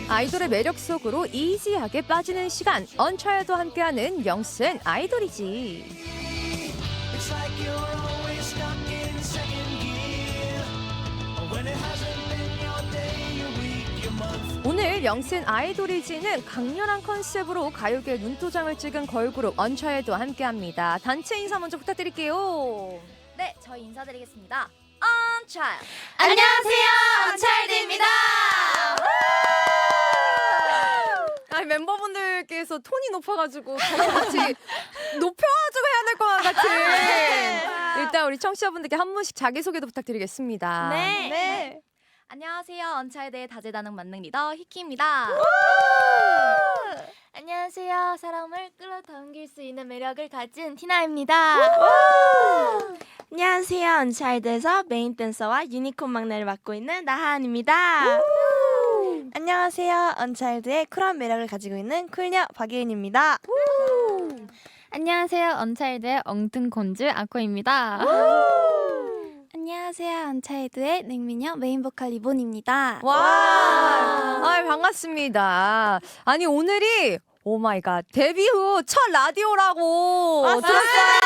아이돌의 매력 속으로 이지하게 빠지는 시간, 언차일드와 함께하는 영스앤 아이돌이지. 오늘 영스앤 아이돌이지는 강렬한 컨셉으로 가요계 눈도장을 찍은 걸그룹 언차일드와 함께합니다. 단체 인사 먼저 부탁드릴게요. 네, 저희 인사드리겠습니다. 언차일드. 안녕하세요, 언차일드입니다. 아니, 멤버분들께서 톤이 높아가지고 같이 높여가지고 해야 될 것 같은. 일단 우리 청취자분들께 한 분씩 자기소개도 부탁드리겠습니다. 네. 안녕하세요, 언차일드의 다재다능 만능 리더 히키입니다. 안녕하세요, 사람을 끌어당길 수 있는 매력을 가진 티나입니다. 안녕하세요, 언차일드에서 메인 댄서와 유니콘 막내를 맡고 있는 나하은입니다. 안녕하세요, 언차일드의 쿨한 매력을 가지고 있는 쿨녀 박예은입니다. 안녕하세요. 언차일드의 엉뚱곤즈 아코입니다. 안녕하세요, 언차일드의 냉미녀 메인 보컬 리본입니다. 와, 반갑습니다. 아니, 오늘이 오 마이 갓 데뷔 후 첫 라디오라고 들었어요.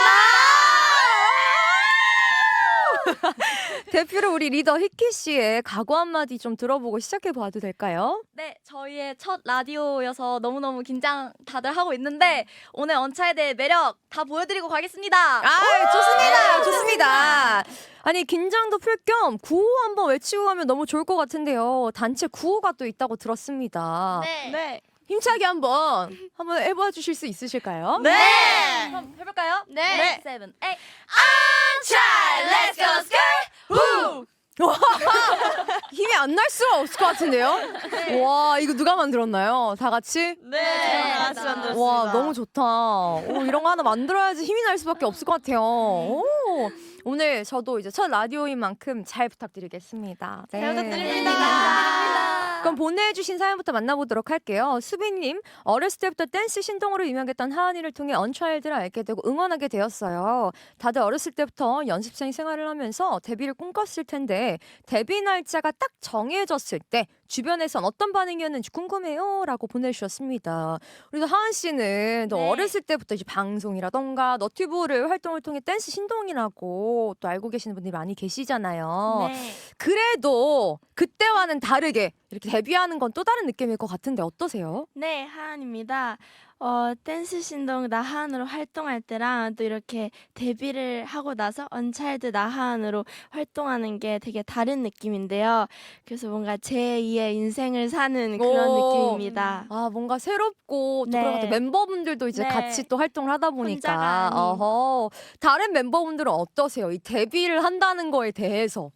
대표로 우리 리더 히키 씨의 각오 한마디 좀 들어보고 시작해 봐도 될까요? 네, 저희의 첫 라디오여서 너무너무 긴장 다들 하고 있는데 오늘 언차일드의 매력 다 보여드리고 가겠습니다. 좋습니다. 좋습니다. 아니, 긴장도 풀 겸 구호 한번 외치고 가면 너무 좋을 것 같은데요. 단체 구호가 또 있다고 들었습니다. 네. 힘차게 한번 해봐 주실 수 있으실까요? 그럼 해볼까요? 네. 7, 8. Let's go, skirt! 힘이 안 날 수가 없을 것 같은데요? 와, 이거 누가 만들었나요? 다 같이? 네, 다 같이 만들었습니다. 와, 너무 좋다. 이런 거 하나 만들어야지 힘이 날 수밖에 없을 것 같아요. 오늘 저도 이제 첫 라디오인 만큼 잘 부탁드리겠습니다. 네. 잘 부탁드립니다. 그럼 보내주신 사연부터 만나보도록 할게요. 수빈님, 어렸을 때부터 댄스 신동으로 유명했던 하은이를 통해 언차일드를 알게 되고 응원하게 되었어요. 다들 어렸을 때부터 연습생 생활을 하면서 데뷔를 꿈꿨을 텐데 데뷔 날짜가 딱 정해졌을 때 주변에선 어떤 반응이었는지 궁금해요 라고 보내주셨습니다. 그래서 하은 씨는 또 네. 어렸을 때부터 이제 방송이라던가 너튜브를 활동을 통해 댄스 신동이라고 또 알고 계시는 분들이 많이 계시잖아요. 네. 그래도 그때와는 다르게 이렇게 데뷔하는 건 또 다른 느낌일 것 같은데 어떠세요? 네, 하은입니다. 댄스 신동 나하은으로 활동할 때랑 또 이렇게 데뷔를 하고 나서 언차일드 나하은으로 활동하는 게 되게 다른 느낌인데요. 그래서 뭔가 제2의 인생을 사는 그런 오. 느낌입니다. 아, 뭔가 새롭고 또 네. 그런 것 같아요. 멤버분들도 이제 네. 같이 또 활동을 하다 혼자가 보니까 아닌. 어허. 다른 멤버분들은 어떠세요? 이 데뷔를 한다는 거에 대해서.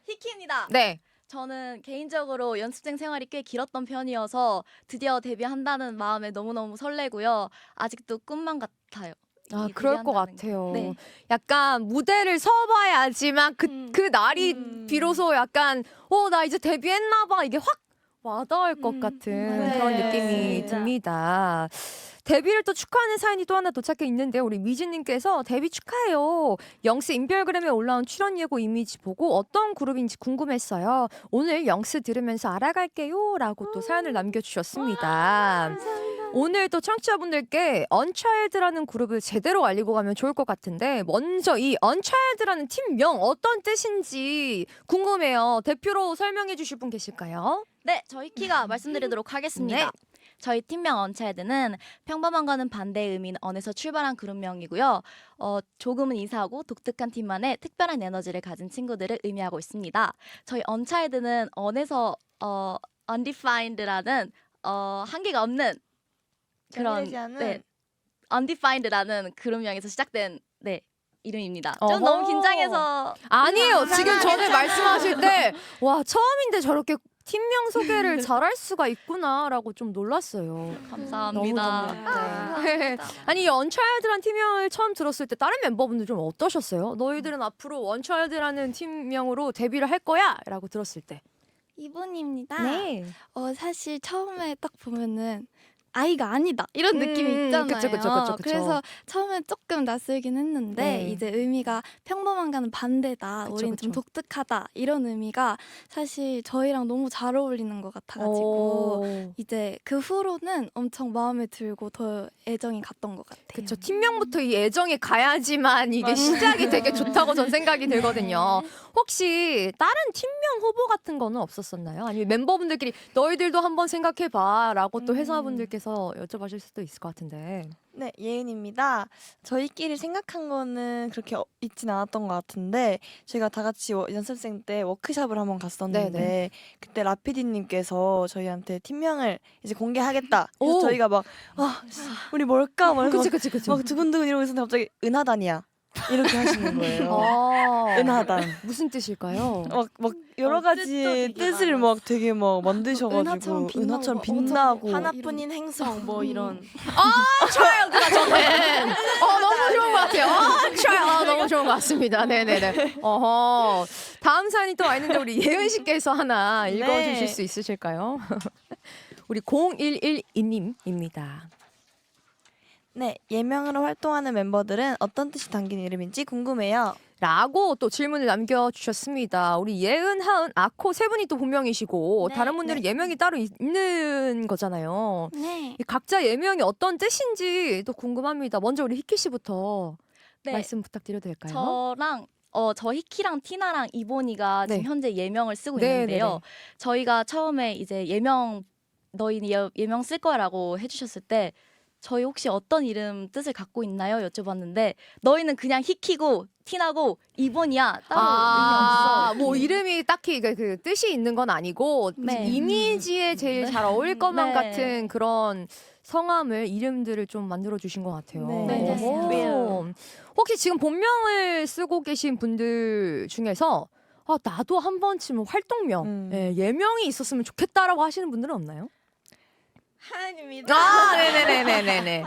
히키입니다. 네. 저는 개인적으로 연습생 생활이 꽤 길었던 편이어서 드디어 데뷔한다는 마음에 너무너무 설레고요. 아직도 꿈만 같아요. 아, 이게 그럴 것 데뷔한다는 게. 같아요. 네. 약간 무대를 서봐야지만 그 날이 비로소 약간 나 이제 데뷔했나 봐. 이게 확 와닿을 것 같은 네. 그런 느낌이 맞습니다. 듭니다. 데뷔를 또 축하하는 사연이 또 하나 도착해 있는데 우리 미진님께서 데뷔 축하해요. 영스 인별그램에 올라온 출연 예고 이미지 보고 어떤 그룹인지 궁금했어요. 오늘 영스 들으면서 알아갈게요 라고 또 사연을 남겨주셨습니다. 오늘 또 청취자분들께 언차일드라는 그룹을 제대로 알리고 가면 좋을 것 같은데 먼저 이 언차일드라는 팀명 어떤 뜻인지 궁금해요. 대표로 설명해 주실 분 계실까요? 네, 저 히키가 말씀드리도록 하겠습니다. 네. 저희 팀명 언차일드는 평범함과는 반대의 의미는 언에서 출발한 그룹명이고요. 조금은 이사하고 독특한 팀만의 특별한 에너지를 가진 친구들을 의미하고 있습니다. 저희 언차일드는 언에서 undefined라는 한계가 없는 그런 정해지지 않은. undefined라는 그룹명에서 시작된 이름입니다. 어허. 좀 너무 긴장해서 아니에요. 지금 전에 말씀하실 때 와, 처음인데 저렇게 팀명 소개를 잘할 수가 있구나라고 좀 놀랐어요. 감사합니다. 너무 네. 아니, 이 언차일드라는 팀명을 처음 들었을 때 다른 멤버분들 좀 어떠셨어요? 너희들은 앞으로 언차일드라는 팀명으로 데뷔를 할 거야? 라고 들었을 때. 이분입니다. 네. 사실 처음에 딱 보면은 아이가 아니다 이런 느낌이 있잖아요. 그쵸. 그래서 처음에 조금 낯설긴 했는데 네. 이제 의미가 평범한과는 반대다. 그쵸, 우린 좀 그쵸. 독특하다. 이런 의미가 사실 저희랑 너무 잘 어울리는 것 같아가지고 오. 이제 그 후로는 엄청 마음에 들고 더 애정이 갔던 것 같아요. 그쵸. 팀명부터 이 애정이 가야지만 이게 시작이 되게 좋다고 전 생각이 들거든요. 혹시 다른 팀명 후보 같은 거는 없었었나요? 아니면 멤버분들끼리 너희들도 한번 생각해봐 라고 또 회사분들께서 여쭤보실 수도 있을 것 같은데. 네, 예은입니다. 저희끼리 생각한 거는 그렇게 있진 않았던 것 같은데 저희가 다 같이 연습생 때 워크숍을 한번 갔었는데 네네. 그때 라피디님께서 저희한테 팀명을 이제 공개하겠다. 그래서 오. 저희가 막 우리 뭘까? 막 그치. 막 두근두근 이러고 있었는데 갑자기 은하단이야. 이렇게 하시는 거예요. 은하단. 무슨 뜻일까요? 막 여러 가지 뜻도 되게 뜻을 많았어. 막 되게 막 만드셔가지고 은하처럼 빛나고 은하처럼 막 빛나고 하나뿐인 행성 뭐 이런. 좋아요, 누나 저는. 너무 좋은 것 같아요. 좋아요, 너무 좋은 것 같습니다. 네네네. 어허. 다음 사연이 또 와 있는데 우리 예은 씨께서 하나 읽어주실 네. 수 있으실까요? 우리 0112님입니다. 네, 예명으로 활동하는 멤버들은 어떤 뜻이 담긴 이름인지 궁금해요. 라고 또 질문을 남겨주셨습니다. 우리 예은, 하은, 아코 세 분이 또 본명이시고 네, 다른 분들은 예명이 따로 있는 거잖아요. 네. 이 각자 예명이 어떤 뜻인지 또 궁금합니다. 먼저 우리 히키 씨부터 네, 말씀 부탁드려도 될까요? 저랑 저 히키랑 티나랑 이보니가 네. 지금 현재 예명을 쓰고 네, 있는데요. 네네. 저희가 처음에 이제 너희는 예명 쓸 거야라고 해주셨을 때 저희 혹시 어떤 이름 뜻을 갖고 있나요? 여쭤봤는데 너희는 그냥 히키고 티나고 이보니야 따로 의미 없어. 뭐 이름이 딱히 그 뜻이 있는 건 아니고 네. 이미지에 제일 네. 잘 어울릴 것만 네. 같은 그런 성함을 이름들을 좀 만들어 주신 것 같아요. 네. 오. 혹시 지금 본명을 쓰고 계신 분들 중에서 나도 한 번쯤 활동명, 예명이 있었으면 좋겠다라고 하시는 분들은 없나요? 하은입니다. 네네네네네.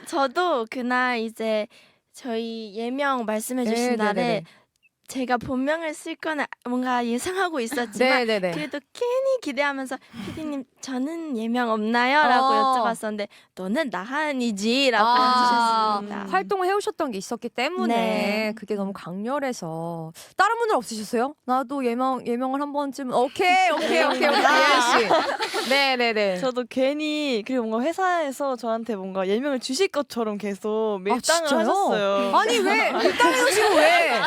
저도 그날 이제 저희 예명 말씀해주신 날에 제가 본명을 쓸 거는 뭔가 예상하고 있었지만 네네네. 그래도 괜히 기대하면서 피디님 저는 예명 없나요? 라고 여쭤봤었는데 너는 나한이지 라고 해주셨습니다. 활동을 해오셨던 게 있었기 때문에 네. 그게 너무 강렬해서 다른 분들 없으셨어요? 나도 예명을 한 번쯤 오케이 예은 씨. 네네네. 저도 괜히 그리고 뭔가 회사에서 저한테 뭔가 예명을 주실 것처럼 계속 밀당을 진짜요? 하셨어요. 아니 왜 밀당해요 지금 왜?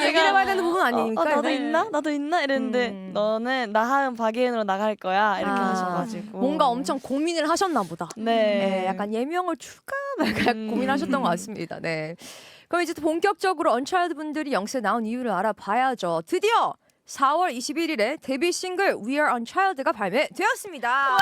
얘기를 해봐야 되는 부분 아니니까. 나도 네. 있나? 나도 있나? 이랬는데 너는 나하은 박예은으로 나갈 거야 이렇게 하셔가지고 뭔가 엄청 고민을 하셨나 보다. 네, 약간 예명을 줄까 말까 고민하셨던 것 같습니다. 네. 그럼 이제 또 본격적으로 언차일드 분들이 영세 나온 이유를 알아봐야죠. 드디어 4월 21일에 데뷔 싱글 We Are Unchild가 발매되었습니다.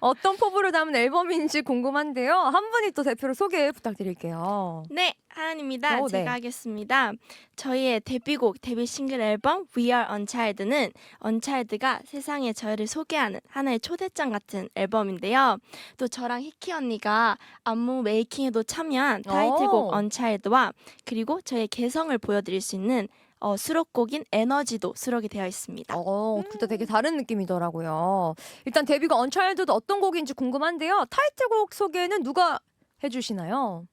어떤 포부를 담은 앨범인지 궁금한데요. 한 분이 또 대표로 소개 부탁드릴게요. 네, 하은입니다. 네. 제가 하겠습니다. 저희의 데뷔곡, 데뷔 싱글 앨범 We Are Unchild는 언차일드가 세상에 저희를 소개하는 하나의 초대장 같은 앨범인데요. 또 저랑 히키 언니가 안무 메이킹에도 참여한 타이틀곡 언차일드와 그리고 저의 개성을 보여드릴 수 있는 수록곡인 에너지도 수록이 되어 있습니다. 둘 다 되게 다른 느낌이더라고요. 일단 데뷔가 언차일드도 어떤 곡인지 궁금한데요. 타이틀곡 소개는 누가 해주시나요?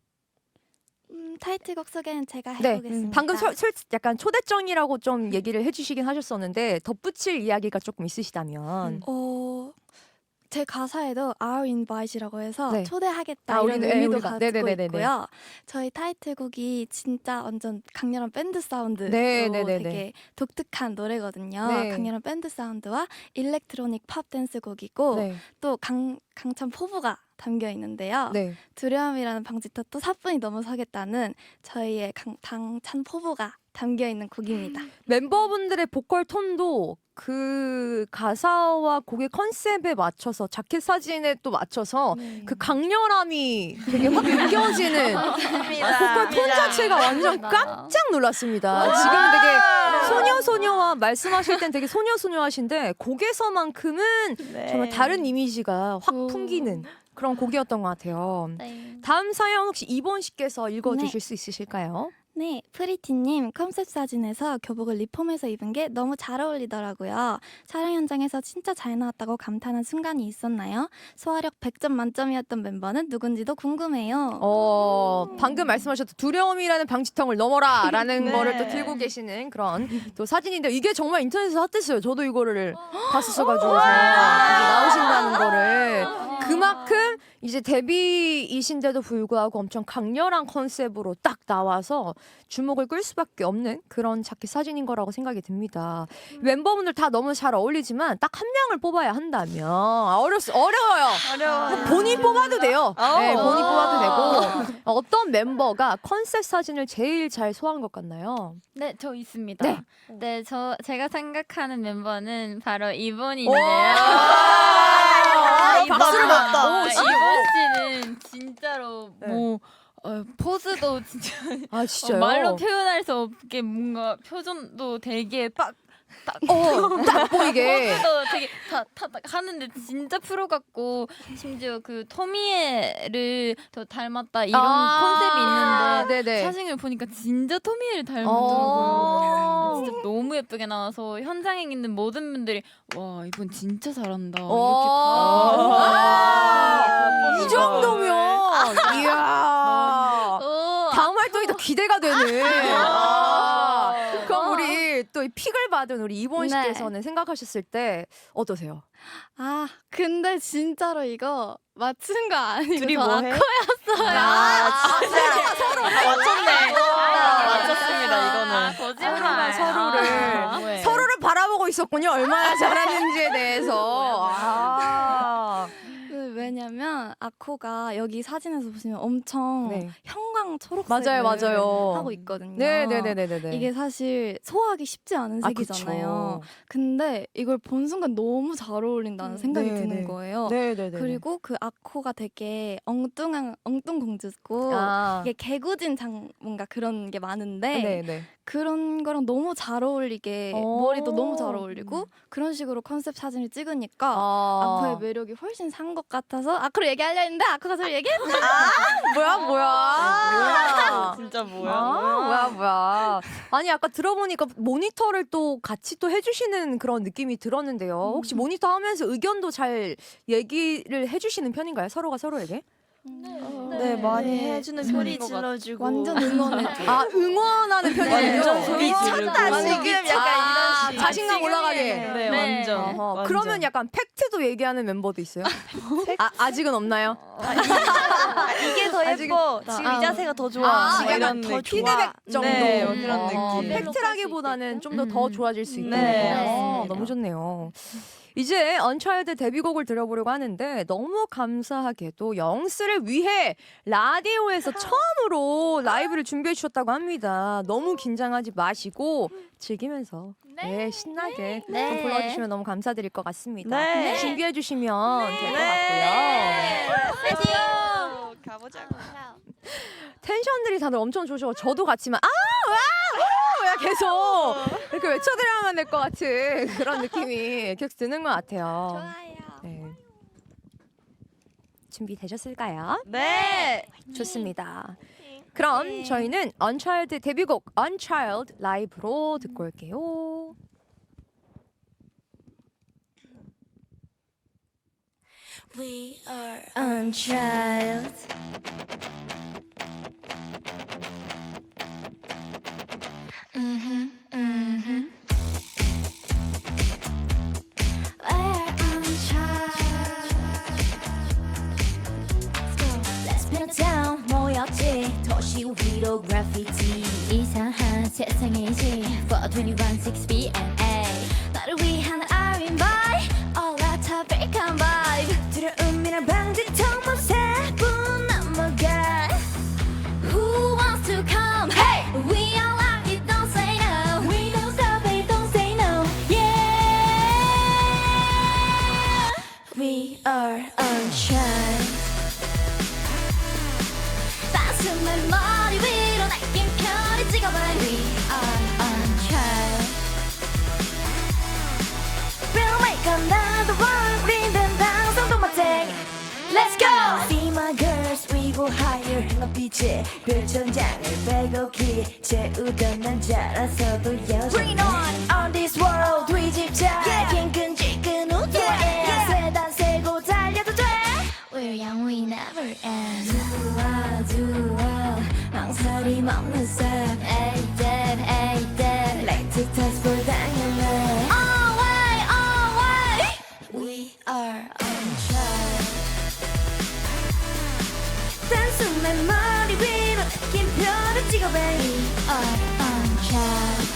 타이틀곡 소개는 제가 네, 해보겠습니다. 방금 약간 초대장이라고 좀 얘기를 해주시긴 하셨었는데 덧붙일 이야기가 조금 있으시다면. 제 가사에도 Our Invite이라고 해서 네. 초대하겠다 아, 이런 우리는, 의미도 우리가. 가지고 네네네네네. 있고요. 저희 타이틀곡이 진짜 완전 강렬한 밴드 사운드로 네네네네. 되게 독특한 노래거든요. 네. 강렬한 밴드 사운드와 일렉트로닉 팝 댄스 곡이고 네. 또 강찬 포부가 담겨 있는데요. 네. 두려움이라는 방지턱 또 사뿐히 넘어서겠다는 저희의 당찬 포부가 담겨 있는 곡입니다. 멤버분들의 보컬 톤도 그 가사와 곡의 컨셉에 맞춰서 자켓 사진에 또 맞춰서 그 강렬함이 되게 확 느껴지는 보컬 톤 자체가 완전 깜짝 놀랐습니다. 지금 되게 소녀와 말씀하실 땐 되게 소녀하신데 곡에서만큼은 정말 다른 이미지가 확 풍기는 그런 곡이었던 것 같아요. 네. 다음 사연 혹시 이본 씨께서 읽어주실 수 있으실까요? 네, 프리티님 컨셉 사진에서 교복을 리폼해서 입은 게 너무 잘 어울리더라고요. 촬영 현장에서 진짜 잘 나왔다고 감탄한 순간이 있었나요? 소화력 100점 만점이었던 멤버는 누군지도 궁금해요. 방금 말씀하셨던 두려움이라는 방지턱을 넘어라 라는 네. 거를 또 들고 계시는 그런 또 사진인데 이게 정말 인터넷에서 핫했어요. 저도 이거를 봤었어가지고 나오신다는 거를 그만큼 이제 데뷔이신데도 불구하고 엄청 강렬한 컨셉으로 딱 나와서 주목을 끌 수밖에 없는 그런 자켓 사진인 거라고 생각이 듭니다. 멤버분들 다 너무 잘 어울리지만 딱 한 명을 뽑아야 한다면 어려워요. 어려워요. 본인 뽑아도 돼요. 네, 오. 본인 뽑아도 되고 어떤 멤버가 컨셉 사진을 제일 잘 소화한 것 같나요? 네, 저 있습니다. 네. 네, 제가 생각하는 멤버는 바로 이본인데요. 박수를 맞다. 오, 이본 씨는 진짜로 네. 뭐 포즈도 진짜 아 진짜요? 말로 표현할 수 없게 뭔가 표정도 되게 딱 보이게. 포즈도 되게 다 하는데 진짜 프로 같고 심지어 그 토미에를 더 닮았다 이런 컨셉이 있는데 네네. 사진을 보니까 진짜 토미에를 어. 닮더라고요. 진짜 너무 예쁘게 나와서 현장에 있는 모든 분들이 와 이분 진짜 잘한다 이렇게 이 정도면 이야 다 다음 활동이 더 기대가 되는. 그럼 우리 또 이 픽을 받은 우리 이본 네. 씨께서는 생각하셨을 때 어떠세요? 아, 근데 진짜로 이거 맞춘 거 아니고 둘이 저 뭐해? 맞췄네. 맞췄습니다. 이거는. 서로를 서로를 바라보고 있었군요. 얼마나 잘하는지에 대해서. 왜냐면 아코가 여기 사진에서 보시면 엄청 네. 형광 초록색을 맞아요. 하고 있거든요. 네네네네네. 이게 사실 소화하기 쉽지 않은 색이잖아요. 근데 이걸 본 순간 너무 잘 어울린다는 생각이 네네. 드는 거예요. 네네네. 그리고 그 아코가 되게 엉뚱한 엉뚱공주고 이게 개구진 뭔가 그런 게 많은데 네네. 그런 거랑 너무 잘 어울리게 머리도 너무 잘 어울리고 그런 식으로 컨셉 사진을 찍으니까 아코의 매력이 훨씬 산 것 같아서 아코로 얘기하려 했는데 아코가 저를 얘기했어. 뭐야. 진짜 뭐야? 뭐야. 아니 아까 들어보니까 모니터를 또 같이 또 해주시는 그런 느낌이 들었는데요. 혹시 모니터 하면서 의견도 잘 얘기를 해주시는 편인가요? 서로가 서로에게? 네, 많이 해주는 소리 편인 것 같아요. 질러주고 완전 응원해줘. 아 응원하는 편이에요. 완전 소리 미쳤다 지르고. 지금 약간 이런 식. 자신감 올라가게. 네, 네. 완전. 완전. 그러면 약간 팩트도 얘기하는 멤버도 있어요? 아직은 없나요? 이게 더 아직은- 예뻐. 지금 이 자세가 더 좋아. 약간 이런 더 느낌. 피드백 정도. 네, 그런 느낌. 팩트라기보다는 좀 더 좋아질 수 있고. 네. 너무 좋네요. 이제 언차일드 데뷔곡을 들어보려고 하는데 너무 감사하게도 영스를 위해 라디오에서 처음으로 라이브를 준비해 주셨다고 합니다. 너무 긴장하지 마시고 즐기면서 신나게 좀 불러주시면 너무 감사드릴 것 같습니다. 네. 준비해 주시면 될 것 같고요. 가보자고. 텐션들이 다들 엄청 좋으셔. 저도 같지만 계속 이렇게 외쳐드려야만 될 것 같은 그런 느낌이 계속 드는 것 같아요. 좋아요. 네. 준비되셨을까요? 네. 좋습니다. 그럼 저희는 언차일드 데뷔곡 Unchild 라이브로 듣고 올게요. We are unchild. We're unchild. Let's spin it down. 모였지 도시 위로 그래피티 이상한 세상이지 421 6BNA 나를 위한 R&B All that African vibe 두려움이란 방지턱 못세분 넘어가 Who wants to come? Hey! We are like it, don't say no We don't stop it, don't say no Yeah We are unchild 따스한 머리 위로 날긴 별이 찍어봐 We are unchild We'll make another one 빈든 방송도 못해 Let's go! See my girls we go higher 높이지 별천장을 빼곡히 채우던 난 자라서도 여전히 On this world 뒤집자 긴 끈질끈 우주에 세단 세고 달려도 돼 We're young, we never end. 두어 망설임 없는 삶 Ain't that, ain't that Like 틱톡 당연해 We are on track 단숨에 머리 위로 긴 표를 찍어 baby Are on track.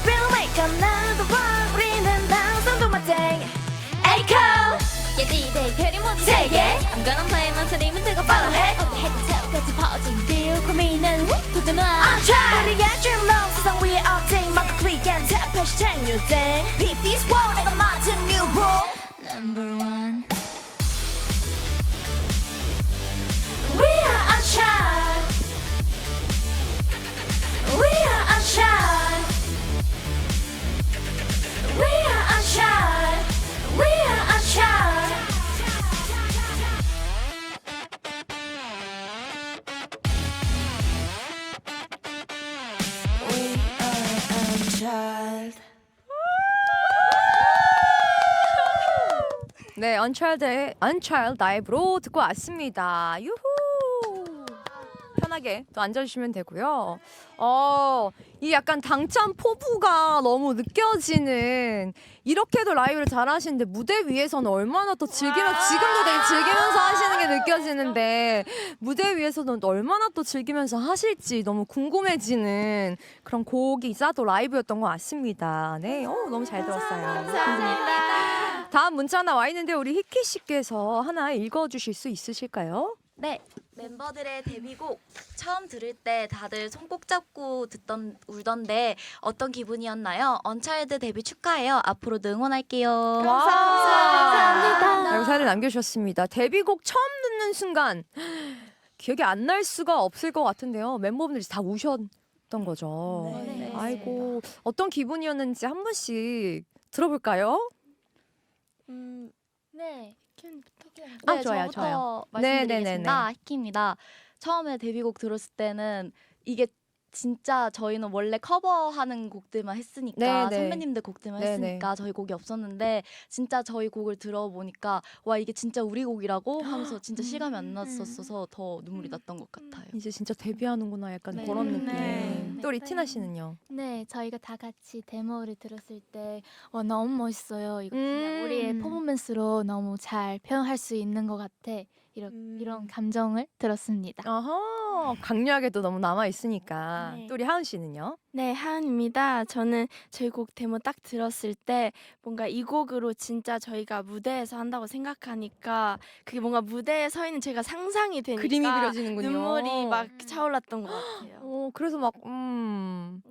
Real make up now the world 우리는 방송도 못해 Echo 예지대 별이 모두 세계 I'm gonna play my 소리만 들고 Follow it 어디 헤드탑까지 퍼진 딜 고민은 도전 마 On track 우리의 dream long 세상 위에 업ting 막고 click and tap hashtag new thing Beat this world 내가 맡은 new rule Number one. We are on track We are on track We are on track We are on track We are on track 네, Unchild 라이브로 듣고 왔습니다. 유후! 편하게 또 앉아주시면 되고요. 이 약간 당찬 포부가 너무 느껴지는 이렇게도 라이브를 잘하시는데 무대 위에서는 얼마나 더 지금도 되게 즐기면서 하시는 게 느껴지는데 무대 위에서는 얼마나 또 즐기면서 하실지 너무 궁금해지는 그런 곡이자 또 라이브였던 것 같습니다. 네, 너무 잘 들었어요. 감사합니다. 다음 문자 하나 와 있는데 우리 희키 씨께서 하나 읽어주실 수 있으실까요? 네. 멤버들의 데뷔곡 처음 들을 때 다들 손 꼭 잡고 울던데 어떤 기분이었나요? 언차일드 데뷔 축하해요. 앞으로도 응원할게요. 감사합니다. 라고 사연을 남겨주셨습니다. 데뷔곡 처음 듣는 순간 기억이 안 날 수가 없을 것 같은데요. 멤버분들이 다 우셨던 거죠. 네. 아이고 어떤 기분이었는지 한 번씩 들어볼까요? 네. 아, 네, 좋아요, 저부터 좋아요. 말씀드리겠습니다. 히키입니다. 처음에 데뷔곡 들었을 때는 이게 진짜 저희는 원래 커버하는 곡들만 했으니까 네, 네. 선배님들 곡들만 네, 했으니까 저희 곡이 없었는데 진짜 저희 곡을 들어보니까 와 이게 진짜 우리 곡이라고 하면서 진짜 실감이 안 났었어서 더 눈물이 났던 것 같아요. 이제 진짜 데뷔하는구나 약간 네. 그런 느낌. 네. 또 우리 티나 씨는요? 네, 저희가 다 같이 데모를 들었을 때 너무 멋있어요. 이거 음. 그냥 우리의 퍼포먼스로 너무 잘 표현할 수 있는 것 같아. 이런 감정을 들었습니다. 아하, 강렬하게도 너무 남아 있으니까. 네. 또 우리 하은 씨는요? 네, 하은입니다. 저는 저희 곡 데모 딱 들었을 때 뭔가 이 곡으로 진짜 저희가 무대에서 한다고 생각하니까 그게 뭔가 무대에 서 있는 제가 상상이 되니까 그림이 그려지는군요. 눈물이 막 차올랐던 것 같아요. 그래서 막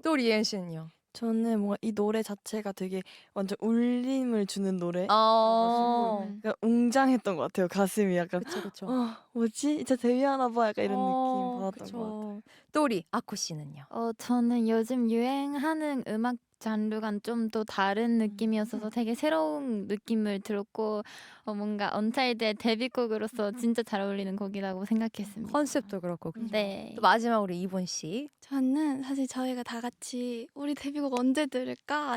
또 우리 예은 씨는요? 저는 뭔가 이 노래 자체가 되게 완전 울림을 주는 노래. 그러니까 웅장했던 것 같아요. 가슴이 약간 그쵸. 뭐지? 이제 데뷔하나 봐. 약간 이런 느낌 받았던 것 같아요. 또 우리 아코 씨는요? 저는 요즘 유행하는 음악 장르가 좀 또 다른 느낌이었어서 되게 새로운 느낌을 들었고 뭔가 언차일드의 데뷔곡으로서 진짜 잘 어울리는 곡이라고 생각했습니다. 컨셉도 그렇고. 그쵸? 네. 또 마지막으로 이본 씨. 저는 사실 저희가 다 같이 우리 데뷔곡 언제 들을까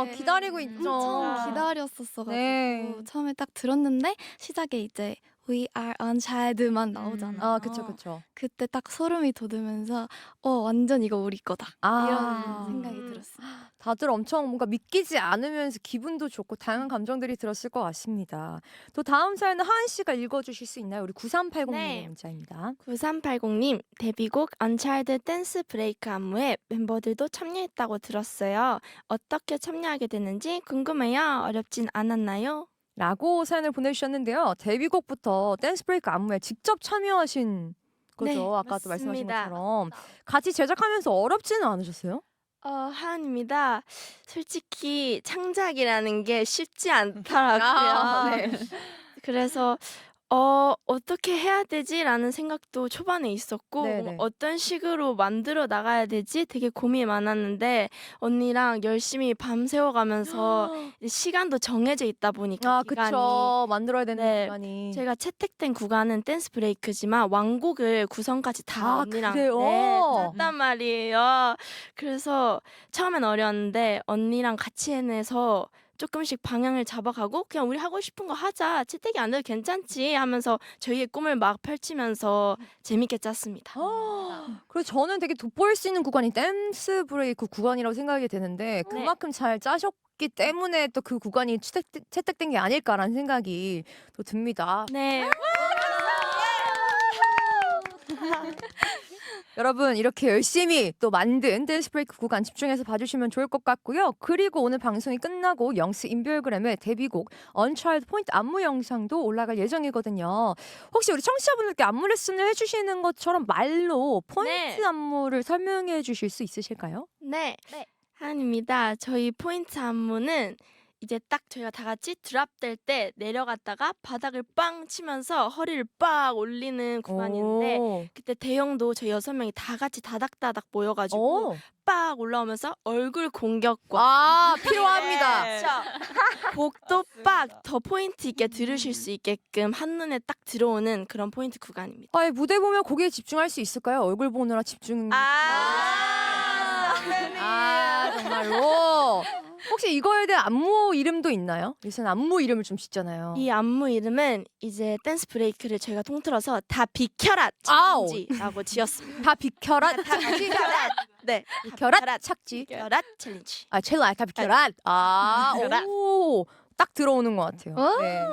이렇게 기다리고 있죠. 엄청 기다렸었어가지고 네. 처음에 딱 들었는데 시작에 이제 We are unchild만 나오잖아요. 그쵸. 그때 딱 소름이 돋으면서 완전 이거 우리 거다 이런 생각이 들었어요. 다들 엄청 뭔가 믿기지 않으면서 기분도 좋고 다양한 감정들이 들었을 것 같습니다. 또 다음 사연은 하은 씨가 읽어주실 수 있나요? 우리 9380님의 네. 문자입니다. 9380님, 데뷔곡 언차일드 댄스 브레이크 안무에 멤버들도 참여했다고 들었어요. 어떻게 참여하게 됐는지 궁금해요. 어렵진 않았나요? 라고 사연을 보내주셨는데요. 데뷔곡부터 댄스 브레이크 안무에 직접 참여하신 거죠. 네, 아까도 말씀하신 맞습니다. 것처럼. 같이 제작하면서 어렵지는 않으셨어요? 하은입니다. 솔직히 창작이라는 게 쉽지 않더라고요. 네. 그래서 어떻게 해야 되지라는 생각도 초반에 있었고 네네. 어떤 식으로 만들어 나가야 되지 되게 고민이 많았는데 언니랑 열심히 밤새워가면서 이제 시간도 정해져 있다 보니까 아, 기간이 그쵸. 만들어야 되는 네, 시간이. 제가 채택된 구간은 댄스 브레이크지만 완곡을 구성까지 다 아, 언니랑 그래요? 네, 짰단 말이에요. 그래서 처음엔 어려웠는데 언니랑 같이 해내서 조금씩 방향을 잡아가고 그냥 우리 하고 싶은 거 하자. 채택이 안 돼도 괜찮지 하면서 저희의 꿈을 막 펼치면서 재밌게 짰습니다. 그리고 저는 되게 돋보일 수 있는 구간이 댄스 브레이크 구간이라고 생각이 되는데 그만큼 잘 짜셨기 때문에 또 그 구간이 채택된 게 아닐까라는 생각이 또 듭니다. 네. 여러분 이렇게 열심히 또 만든 댄스 브레이크 구간 집중해서 봐주시면 좋을 것 같고요. 그리고 오늘 방송이 끝나고 영스 인별그램에 데뷔곡 언차일드 포인트 안무 영상도 올라갈 예정이거든요. 혹시 우리 청취자분들께 안무 레슨을 해주시는 것처럼 말로 포인트 네. 안무를 설명해 주실 수 있으실까요? 네. 네. 하은입니다. 저희 포인트 안무는 이제 딱 저희가 다 같이 드랍될 때 내려갔다가 바닥을 빵 치면서 허리를 빡 올리는 구간이었는데 오. 그때 대형도 저희 6명이 다 같이 다닥다닥 모여가지고 오. 빡 올라오면서 얼굴 공격과 아, 필요합니다. 네. 곡도 빡 더 포인트 있게 들으실 수 있게끔 한눈에 딱 들어오는 그런 포인트 구간입니다. 아니, 무대 보면 거기에 집중할 수 있을까요? 얼굴 보느라 집중. 정말로. 혹시 이거에 대한 안무 이름도 있나요? 요새는 안무 이름을 좀 짓잖아요. 이 안무 이름은 이제 댄스 브레이크를 저희가 통틀어서 다 비켜라 아우. 챌린지라고 지었습니다. 다 비켜라. 다 비켜라. 네. 비켜라 착지. 비켜라 챌린지. 아, 첼라 다 비켜라. 아, 비켜라. 오. 딱 들어오는 것 같아요. 네.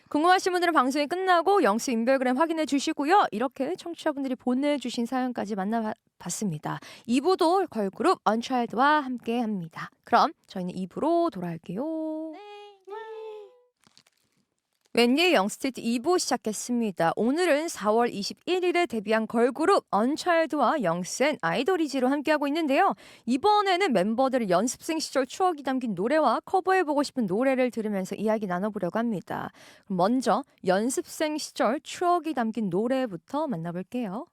궁금하신 분들은 방송이 끝나고 영스 인별그램 확인해 주시고요. 이렇게 청취자분들이 보내주신 사연까지 만나봤습니다. 2부도 걸그룹 언차일드와 함께합니다. 그럼 저희는 2부로 돌아올게요. 웬디의 영스테이트 2부 시작했습니다. 오늘은 4월 21일에 데뷔한 걸그룹 언차일드와 영스앤 아이돌이지로 함께하고 있는데요. 이번에는 멤버들의 연습생 시절 추억이 담긴 노래와 커버해보고 싶은 노래를 들으면서 이야기 나눠보려고 합니다. 그럼 먼저 연습생 시절 추억이 담긴 노래부터 만나볼게요.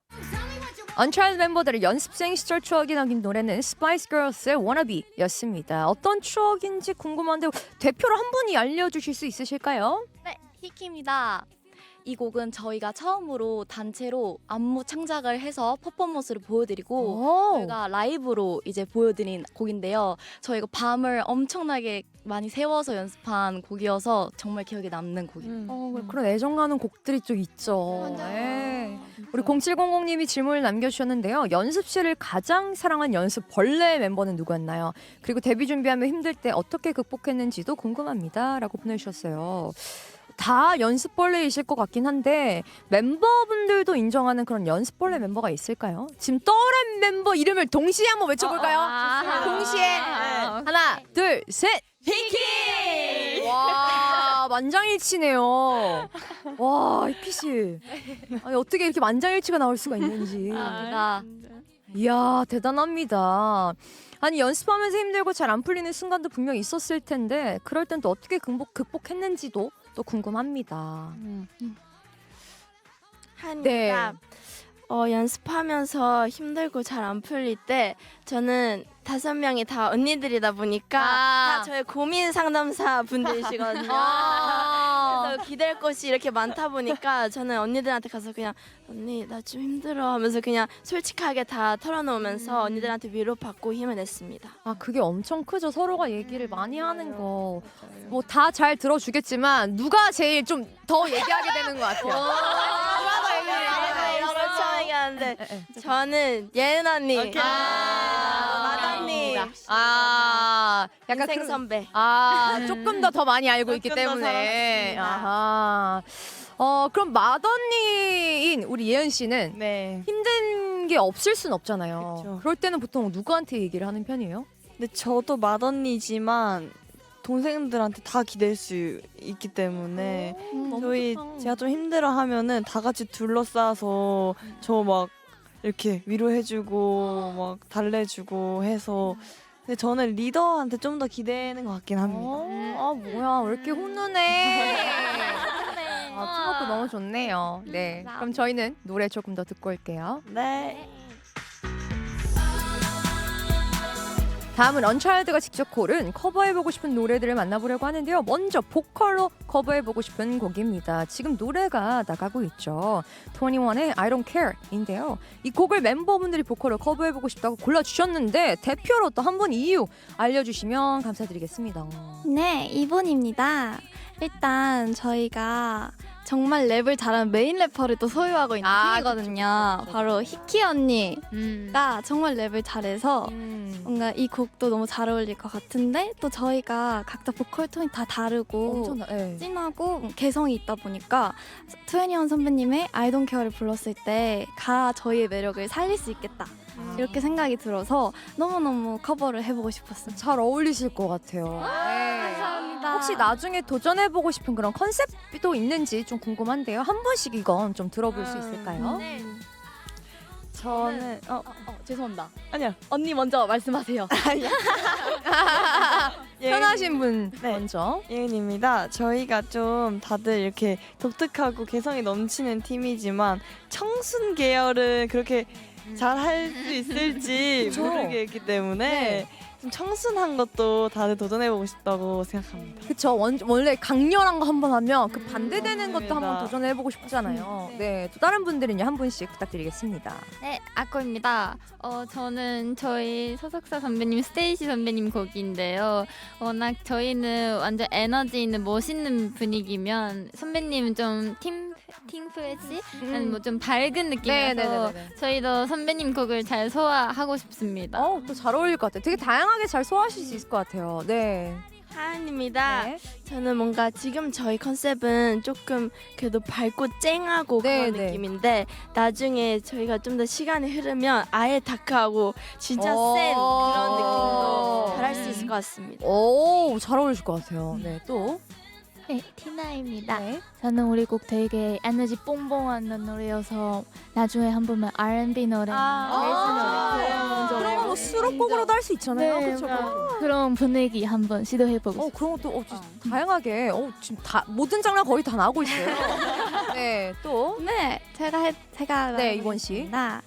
언차일드 멤버들의 연습생 시절 추억이 담긴 노래는 스파이스 걸스의 워너비였습니다. 어떤 추억인지 궁금한데 대표로 한 분이 알려주실 수 있으실까요? 네, 히키입니다. 이 곡은 저희가 처음으로 단체로 안무 창작을 해서 퍼포먼스를 보여드리고 저희가 라이브로 이제 보여드린 곡인데요. 저희가 밤을 엄청나게 많이 세워서 연습한 곡이어서 정말 기억에 남는 곡입니다. 그런 애정 가는 곡들이 좀 있죠. 네. 우리 0700님이 질문을 남겨주셨는데요. 연습실을 가장 사랑한 연습 벌레 멤버는 누구였나요? 그리고 데뷔 준비하면 힘들 때 어떻게 극복했는지도 궁금합니다. 라고 보내주셨어요. 다 연습벌레이실 것 같긴 한데 멤버분들도 인정하는 그런 연습벌레 멤버가 있을까요? 지금 떠오른 멤버 이름을 동시에 한번 외쳐볼까요? 동시에 하나, 둘, 셋! 히키! 와, 만장일치네요. 와, 히키 씨. 아니, 어떻게 이렇게 만장일치가 나올 수가 있는지. 이야, 대단합니다. 아니, 연습하면서 힘들고 잘 안 풀리는 순간도 분명히 있었을 텐데 그럴 땐 또 어떻게 극복했는지도 또 궁금합니다. 한이가 연습하면서 힘들고 잘 안 풀릴 때 저는 5명이 다 언니들이다 보니까 다 저의 고민 상담사 분들이시거든요. 그래서 기댈 곳이 이렇게 많다 보니까 저는 언니들한테 가서 그냥 언니 나 좀 힘들어 하면서 그냥 솔직하게 다 털어놓으면서 언니들한테 위로받고 힘을 냈습니다. 아, 그게 엄청 크죠. 서로가 얘기를 많이 하는 거. 뭐 다 잘 들어주겠지만 누가 제일 좀 더 얘기하게 되는 것 같아요. 그렇죠 얘기하는데 저는 예은 언니, 만 언니, 약간 인생 선배. 조금 더 많이 알고 있기 조금 더 때문에. 살았습니다. 아하. 그럼 맏언니인 우리 예은 씨는 네. 힘든 게 없을 순 없잖아요. 그쵸. 그럴 때는 보통 누구한테 얘기를 하는 편이에요? 근데 저도 맏언니지만 동생들한테 다 기댈 수 있기 때문에 제가 좀 힘들어하면은 다 같이 둘러싸서 저 막 이렇게 위로해주고 막 달래주고 해서 근데 저는 리더한테 좀 더 기대는 것 같긴 합니다. 뭐야, 왜 이렇게 훈훈해? 팀워크 너무 좋네요. 네. 그럼 저희는 노래 조금 더 듣고 올게요. 네. 다음은 언차일드가 직접 고른 커버해보고 싶은 노래들을 만나보려고 하는데요. 먼저 보컬로 커버해보고 싶은 곡입니다. 지금 노래가 나가고 있죠. 21의 I Don't Care인데요. 이 곡을 멤버분들이 보컬로 커버해보고 싶다고 골라주셨는데 대표로 또 한 분 이유 알려주시면 감사드리겠습니다. 네, 이분입니다. 일단 저희가 정말 랩을 잘하는 메인 래퍼를 또 소유하고 있는 팀이거든요. 그쵸. 바로 히키 언니가 정말 랩을 잘해서 뭔가 이 곡도 너무 잘 어울릴 것 같은데 또 저희가 각자 보컬 톤이 다 다르고 엄청나. 네. 진하고 개성이 있다 보니까 21 선배님의 I Don't Care를 불렀을 때 가 저희의 매력을 살릴 수 있겠다 이렇게 생각이 들어서 너무너무 커버를 해보고 싶었어요. 잘 어울리실 것 같아요. 네. 감사합니다. 혹시 나중에 도전해보고 싶은 그런 컨셉도 있는지 좀 궁금한데요. 한 분씩 이건 좀 들어볼 수 있을까요? 저는 죄송합니다. 아니야. 언니 먼저 말씀하세요. 편하신 분 네. 먼저. 예은입니다. 저희가 좀 다들 이렇게 독특하고 개성이 넘치는 팀이지만 청순 계열은 그렇게 잘 할 수 있을지 그쵸. 모르겠기 때문에 좀 청순한 것도 다들 도전해보고 싶다고 생각합니다. 그쵸. 원래 강렬한 거 한 번 하면 그 반대되는 것도 맞습니다. 한번 도전해보고 싶잖아요. 네. 또 다른 분들은요 한 분씩 부탁드리겠습니다. 네, 아코입니다. 저는 저희 소속사 선배님 스테이시 선배님 곡인데요. 워낙 저희는 완전 에너지 있는 멋있는 분위기면 선배님은 좀 팀프레시? 아니 뭐좀 밝은 느낌이어서 네네네네. 저희도 선배님 곡을 잘 소화하고 싶습니다. 또 잘 어울릴 것 같아요. 되게 다양하게 잘 소화하실 수 있을 것 같아요. 네. 하은입니다. 네. 저는 뭔가 지금 저희 컨셉은 조금 그래도 밝고 쨍하고 네, 그런 네. 느낌인데 나중에 저희가 좀 더 시간이 흐르면 아예 다크하고 진짜 센 그런 느낌으로 잘할 수 있을 것 같습니다. 오, 잘 어울리실 것 같아요. 네, 또. 네, 티나입니다. 네. 저는 우리 곡 되게 에너지 뽕뽕한 노래여서 나중에 한 번만 R&B 노래, 댄스 노래 그런 거 뭐 수록곡으로도 할 수 있잖아요. 네, 그렇죠. 그런 분위기 한번 시도해보고 싶어요. 그런 것도 다양하게 지금 다 모든 장르 거의 다 나오고 있어요. 네, 또. 네, 제가 네, 이원 씨. 말해보겠습니다.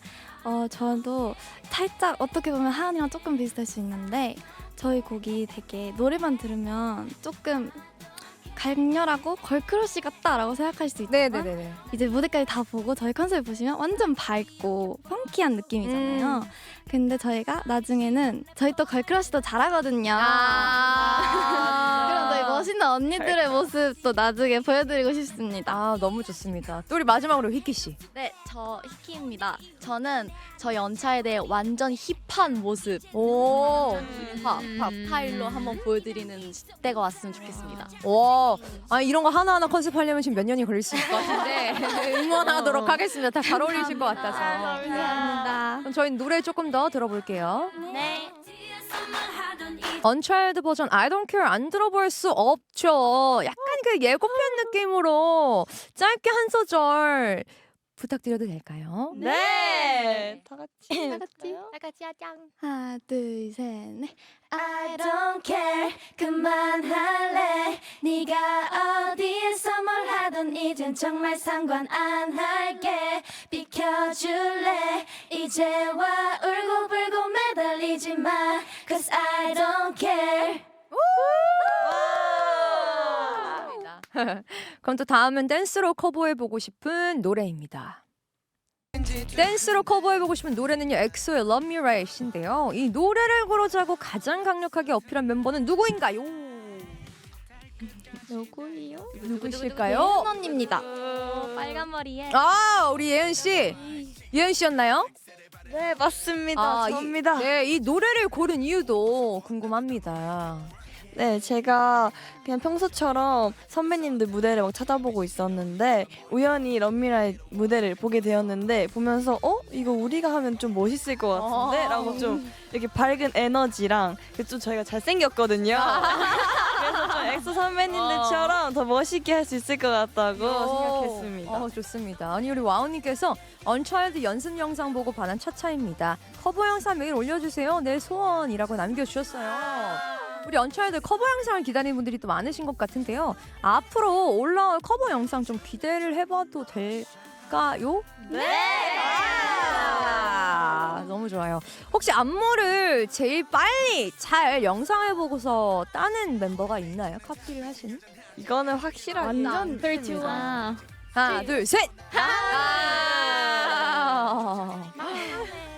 저도 살짝 어떻게 보면 하은이랑 조금 비슷할 수 있는데 저희 곡이 되게 노래만 들으면 조금 강렬하고 걸크러쉬 같다라고 생각할 수 있지만 네네네. 이제 무대까지 다 보고 저희 컨셉을 보시면 완전 밝고 펑키한 느낌이잖아요. 근데 저희가 나중에는 저희 또 걸크러쉬도 잘하거든요. 그럼 저희 멋있는 언니들의 모습도 나중에 보여드리고 싶습니다. 너무 좋습니다. 또 우리 마지막으로 희키 씨. 네, 저 히키입니다. 저는 저희 언차일드의 완전 힙한 모습, 오. 힙합 스타일로 한번 보여드리는 때가 왔으면 좋겠습니다. 와, 이런 거 하나하나 컨셉하려면 지금 몇 년이 걸릴 수 있을 것 같은데 응원하도록 하겠습니다. 다 잘 어울리실 것 같아서. 감사합니다. 그럼 저희 노래 조금 더 들어볼게요. 네. 언차일드 버전 I Don't Care 안 들어볼 수 없죠. 약간 그 예고편 느낌으로 짧게 한 소절 부탁드려도 될까요? 네. 다 같이. 나같이 하장. 하나, 둘, 셋, 넷. I don't care 그만할래 네가 어디에서 뭘 하든 이젠 정말 상관 안 할게 비켜줄래 이제와 울고불고 매달리지 마 Cause I don't care 그럼 또 다음은 댄스로 커버해보고 싶은 노래입니다. 댄스로 커버해보고 싶은 노래는요 엑소의 Love Me Right인데요. 이 노래를 고르자고 가장 강력하게 어필한 멤버는 누구인가요? 누구실까요? 언니입니다. 빨간 머리에. 우리 예은 씨. 예은 씨였나요? 네, 맞습니다. 저입니다. 이 노래를 고른 이유도 궁금합니다. 네, 제가 그냥 평소처럼 선배님들 무대를 막 찾아보고 있었는데 우연히 런미라의 무대를 보게 되었는데 보면서 이거 우리가 하면 좀 멋있을 것 같은데? 라고 좀 이렇게 밝은 에너지랑 좀 저희가 잘생겼거든요. 그래서 좀 엑소 선배님들처럼 더 멋있게 할 수 있을 것 같다고 생각했습니다. 좋습니다. 아니 우리 와우님께서 언차일드 연습 영상 보고 반한 차차입니다. 커버 영상 매일 올려주세요. 내 소원이라고 남겨주셨어요. 우리 언차일드 커버 영상을 기다리는 분들이 또 많으신 것 같은데요. 앞으로 올라올 커버 영상 좀 기대를 해봐도 될까요? 너무 좋아요. 혹시 안무를 제일 빨리 잘 영상을 보고서 따는 멤버가 있나요? 카피를 하시는? 이거는 확실하게 완전 좋아. 하나, 둘, 셋!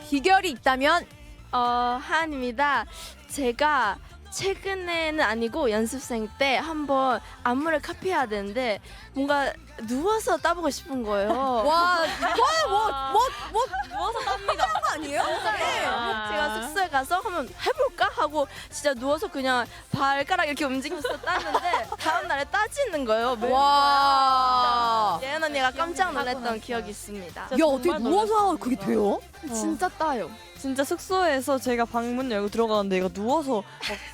비결이 있다면? 하은입니다. 제가 최근에는 아니고 연습생 때 한번 안무를 카피해야 되는데 뭔가 누워서 따보고 싶은 거예요. 와, 이거는 누워서 땁니다. 거 아니에요? 제가 숙소에 가서 한번 해볼까 하고 진짜 누워서 그냥 발가락 이렇게 움직이면서 땄는데 다음 날에 따지는 거예요. 와. 예은 언니가 깜짝 놀랐던 기억이 있습니다. 야, 어떻게 누워서 그게 돼요? 진짜 따요. 진짜 숙소에서 제가 방문 열고 들어가는데 얘가 누워서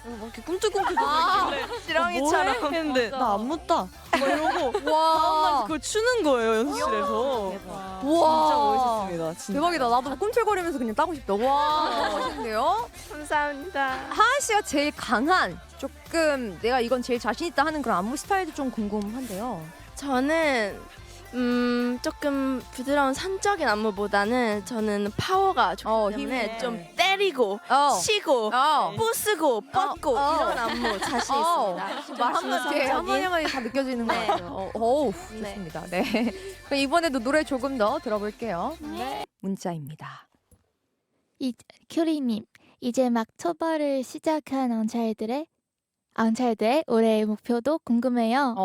막 이렇게 꿈틀꿈틀거리길래 지렁이처럼. 뭐해? 했는데 나 안 묻다 막 이러고 다음날 와. 그걸 추는 거예요 연습실에서. 와. 진짜 멋있습니다. 진짜. 대박이다. 나도 꿈틀거리면서 그냥 따고 싶다. 와, 멋있는데요? 감사합니다. 하은 씨가 제일 강한 조금 내가 이건 제일 자신 있다 하는 그런 안무 스타일도 좀 궁금한데요. 저는 조금 부드러운 산적인 안무보다는 저는 파워가 좋기 때문에 힘이. 좀 때리고 치고 부수고 뻗고 이런 안무 자신 있습니다. 말하면 이렇게 한마디만이 다 느껴지는 것 네. 같아요. 어우, 네. 좋습니다. 네. 그럼 이번에도 노래 조금 더 들어볼게요. 문자입니다. 큐리님, 이제 막 초벌을 시작한 언차일드의 올해의 목표도 궁금해요.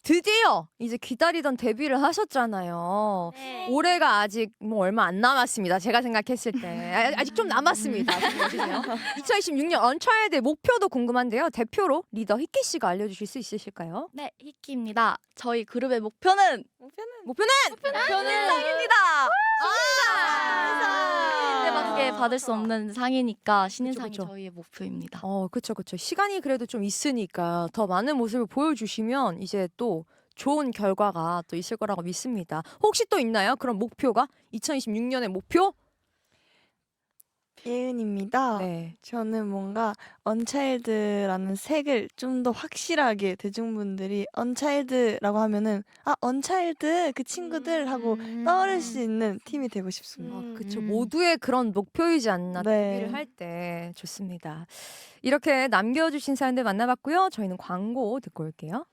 드디어 이제 기다리던 데뷔를 하셨잖아요. 올해가 아직 뭐 얼마 안 남았습니다. 제가 생각했을 때 아직 좀 남았습니다. 2026년 언차일드의 목표도 궁금한데요. 대표로 리더 히키 씨가 알려주실 수 있으실까요? 네, 히키입니다. 저희 그룹의 목표는 목표는 상입니다. 상대밖에 받을 수 없는 상이니까 신인상이 그쵸. 저희의 목표입니다. 그쵸. 시간이 그래도 좀 있으니까 더 많은 모습을 보여주시면 이제 또 좋은 결과가 또 있을 거라고 믿습니다. 혹시 또 있나요? 그런 목표가? 2026년의 목표? 예은입니다. 네. 저는 뭔가 언차일드라는 색을 좀 더 확실하게 대중분들이 언차일드라고 하면은 언차일드 그 친구들 하고 떠오를 수 있는 팀이 되고 싶습니다. 그쵸. 모두의 그런 목표이지 않나 네. 데뷔를 할 때. 좋습니다. 이렇게 남겨주신 사연들 만나봤고요. 저희는 광고 듣고 올게요.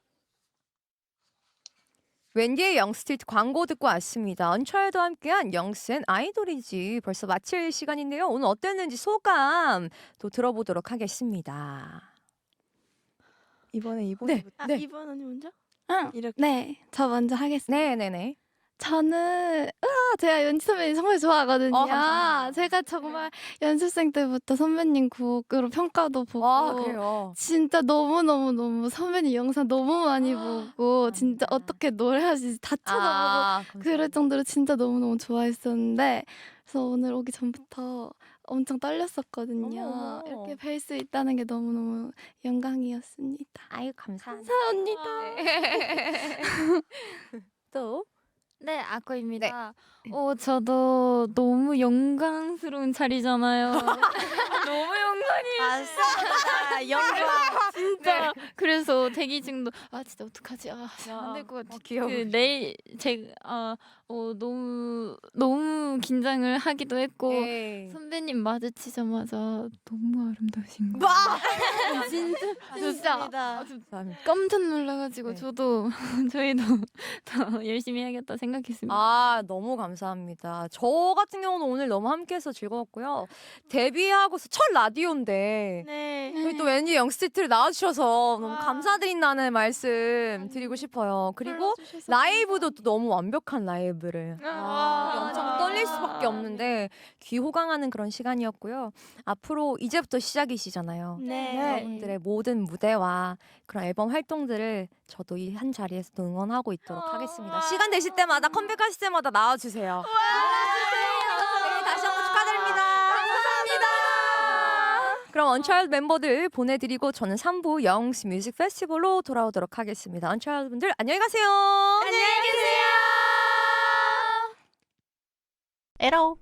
웬디의 영스트리트 광고 듣고 왔습니다. 언차일드와 함께한 영스앤 아이돌이지 벌써 마칠 시간인데요. 오늘 어땠는지 소감 또 들어보도록 하겠습니다. 이번에 네. 이번에부터 네. 이번 언니 먼저? 이렇게 네, 저 먼저 하겠습니다. 네네네. 저는 제가 연지 선배님 정말 좋아하거든요. 감사합니다. 제가 정말 연습생 때부터 선배님 곡으로 평가도 보고 그래요. 진짜 너무 선배님 영상 너무 많이 보고 진짜 어떻게 노래하시지 다 찾아보고 그럴 정도로 진짜 너무너무 좋아했었는데 그래서 오늘 오기 전부터 엄청 떨렸었거든요. 어머. 이렇게 뵐 수 있다는 게 너무너무 영광이었습니다. 아유, 감사합니다. 감사합니다. 또? 네, 아코입니다. 저도 너무 영광스러운 자리잖아요. 너무 영광이에요. 맞습니다. 영광. 진짜. 그래서 대기 중도 진짜 어떡하지? 안 될 것 같아. 귀여워. 내일 너무 긴장을 하기도 했고 네. 선배님 마주치자마자 너무 아름다우신 거. 진짜 감사합니다. 깜짝 놀라가지고 네. 저도 저희도 더 열심히 해야겠다 생각했습니다. 너무 감사합니다. 저 같은 경우는 오늘 너무 함께해서 즐거웠고요. 데뷔하고서 첫 라디오인데 네. 저희 또 웬디 영스트리트를 나와주셔서 너무 감사드린다는 말씀 드리고 싶어요. 그리고 라이브도 또 너무 완벽한 라이브를 엄청 떨릴 수밖에 없는데 귀호강하는 그런 시간이었고요. 앞으로 이제부터 시작이시잖아요. 네. 여러분들의 모든 무대와 그런 앨범 활동들을 저도 이 한 자리에서 또 응원하고 있도록 하겠습니다. 시간 되실 때마다 컴백하실 때마다 나와주세요. 네, 다시 한번 축하드립니다. 감사합니다. 그럼 언차일드 멤버들 보내드리고 저는 3부 영스 뮤직 페스티벌로 돌아오도록 하겠습니다. 언차일드 분들 안녕히 가세요. 안녕히 계세요. 에라오.